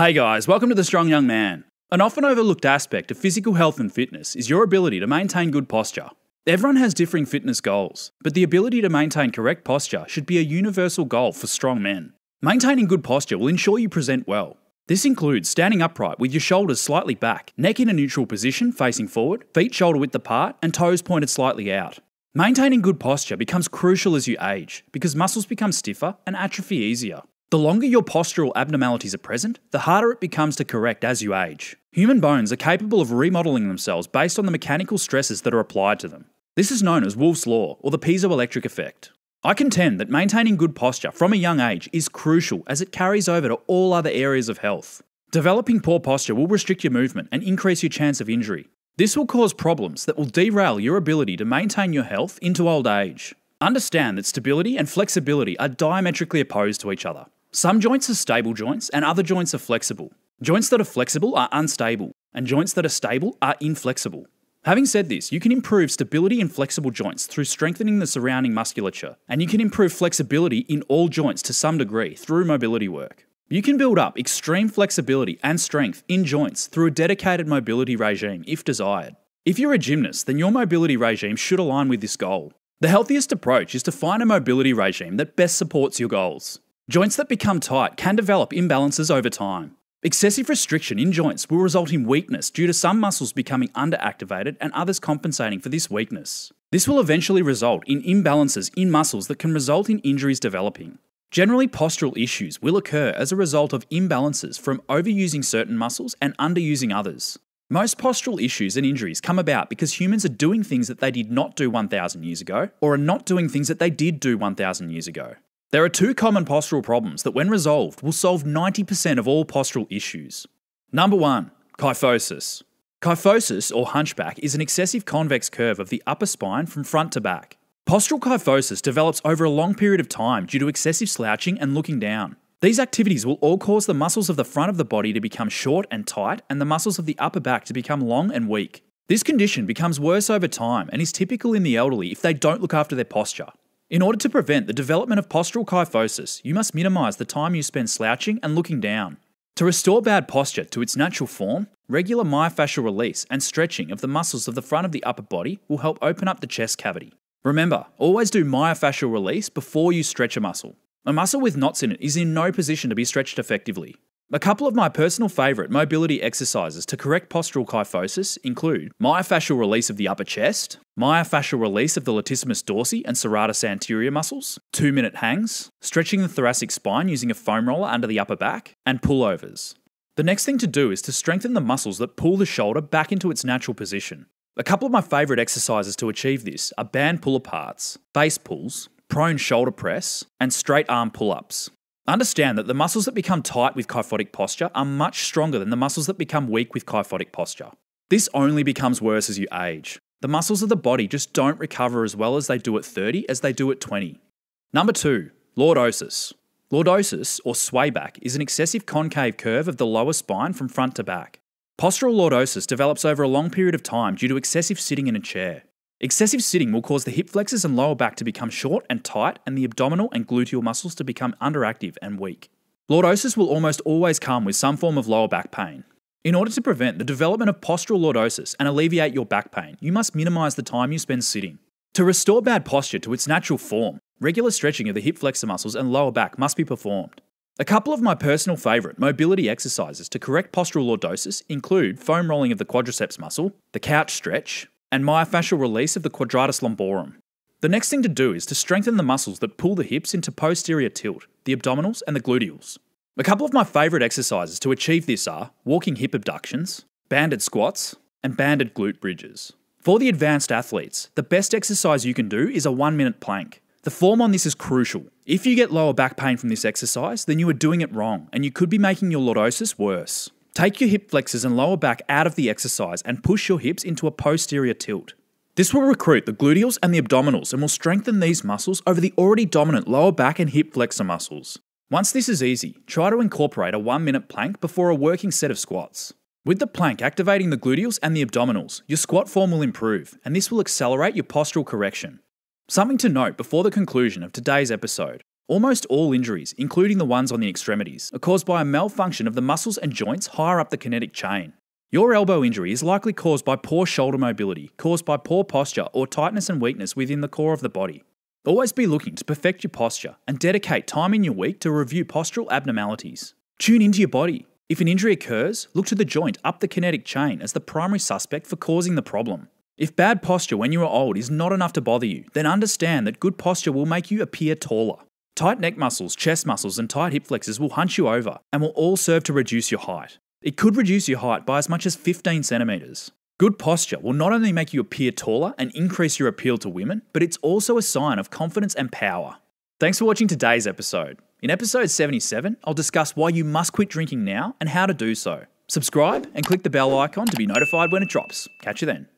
Hey guys, welcome to The Strong Young Man. An often overlooked aspect of physical health and fitness is your ability to maintain good posture. Everyone has differing fitness goals, but the ability to maintain correct posture should be a universal goal for strong men. Maintaining good posture will ensure you present well. This includes standing upright with your shoulders slightly back, neck in a neutral position facing forward, feet shoulder width apart, and toes pointed slightly out. Maintaining good posture becomes crucial as you age because muscles become stiffer and atrophy easier. The longer your postural abnormalities are present, the harder it becomes to correct as you age. Human bones are capable of remodelling themselves based on the mechanical stresses that are applied to them. This is known as Wolff's Law, or the piezoelectric effect. I contend that maintaining good posture from a young age is crucial as it carries over to all other areas of health. Developing poor posture will restrict your movement and increase your chance of injury. This will cause problems that will derail your ability to maintain your health into old age. Understand that stability and flexibility are diametrically opposed to each other. Some joints are stable joints and other joints are flexible. Joints that are flexible are unstable, and joints that are stable are inflexible. Having said this, you can improve stability in flexible joints through strengthening the surrounding musculature, and you can improve flexibility in all joints to some degree through mobility work. You can build up extreme flexibility and strength in joints through a dedicated mobility regime if desired. If you're a gymnast, then your mobility regime should align with this goal. The healthiest approach is to find a mobility regime that best supports your goals. Joints that become tight can develop imbalances over time. Excessive restriction in joints will result in weakness due to some muscles becoming underactivated and others compensating for this weakness. This will eventually result in imbalances in muscles that can result in injuries developing. Generally, postural issues will occur as a result of imbalances from overusing certain muscles and underusing others. Most postural issues and injuries come about because humans are doing things that they did not do 1,000 years ago, or are not doing things that they did do 1,000 years ago. There are two common postural problems that, when resolved, will solve 90% of all postural issues. Number 1. Kyphosis. Kyphosis, or hunchback, is an excessive convex curve of the upper spine from front to back. Postural kyphosis develops over a long period of time due to excessive slouching and looking down. These activities will all cause the muscles of the front of the body to become short and tight, and the muscles of the upper back to become long and weak. This condition becomes worse over time and is typical in the elderly if they don't look after their posture. In order to prevent the development of postural kyphosis, you must minimise the time you spend slouching and looking down. To restore bad posture to its natural form, regular myofascial release and stretching of the muscles of the front of the upper body will help open up the chest cavity. Remember, always do myofascial release before you stretch a muscle. A muscle with knots in it is in no position to be stretched effectively. A couple of my personal favourite mobility exercises to correct postural kyphosis include myofascial release of the upper chest, myofascial release of the latissimus dorsi and serratus anterior muscles, 2-minute hangs, stretching the thoracic spine using a foam roller under the upper back, and pullovers. The next thing to do is to strengthen the muscles that pull the shoulder back into its natural position. A couple of my favourite exercises to achieve this are band pull-aparts, base pulls, prone shoulder press, and straight arm pull-ups. Understand that the muscles that become tight with kyphotic posture are much stronger than the muscles that become weak with kyphotic posture. This only becomes worse as you age. The muscles of the body just don't recover as well as they do at 30 as they do at 20. Number 2. Lordosis. Lordosis, or swayback, is an excessive concave curve of the lower spine from front to back. Postural lordosis develops over a long period of time due to excessive sitting in a chair. Excessive sitting will cause the hip flexors and lower back to become short and tight and the abdominal and gluteal muscles to become underactive and weak. Lordosis will almost always come with some form of lower back pain. In order to prevent the development of postural lordosis and alleviate your back pain, you must minimise the time you spend sitting. To restore bad posture to its natural form, regular stretching of the hip flexor muscles and lower back must be performed. A couple of my personal favourite mobility exercises to correct postural lordosis include foam rolling of the quadriceps muscle, the couch stretch, and myofascial release of the quadratus lumborum. The next thing to do is to strengthen the muscles that pull the hips into posterior tilt, the abdominals and the gluteals. A couple of my favourite exercises to achieve this are walking hip abductions, banded squats, and banded glute bridges. For the advanced athletes, the best exercise you can do is a 1-minute plank. The form on this is crucial. If you get lower back pain from this exercise, then you are doing it wrong and you could be making your lordosis worse. Take your hip flexors and lower back out of the exercise and push your hips into a posterior tilt. This will recruit the gluteals and the abdominals and will strengthen these muscles over the already dominant lower back and hip flexor muscles. Once this is easy, try to incorporate a 1-minute plank before a working set of squats. With the plank activating the gluteals and the abdominals, your squat form will improve, and this will accelerate your postural correction. Something to note before the conclusion of today's episode. Almost all injuries, including the ones on the extremities, are caused by a malfunction of the muscles and joints higher up the kinetic chain. Your elbow injury is likely caused by poor shoulder mobility, caused by poor posture or tightness and weakness within the core of the body. Always be looking to perfect your posture and dedicate time in your week to review postural abnormalities. Tune into your body. If an injury occurs, look to the joint up the kinetic chain as the primary suspect for causing the problem. If bad posture when you are old is not enough to bother you, then understand that good posture will make you appear taller. Tight neck muscles, chest muscles, and tight hip flexors will hunch you over and will all serve to reduce your height. It could reduce your height by as much as 15 centimeters. Good posture will not only make you appear taller and increase your appeal to women, but it's also a sign of confidence and power. Thanks for watching today's episode. In episode 77, I'll discuss why you must quit drinking now and how to do so. Subscribe and click the bell icon to be notified when it drops. Catch you then.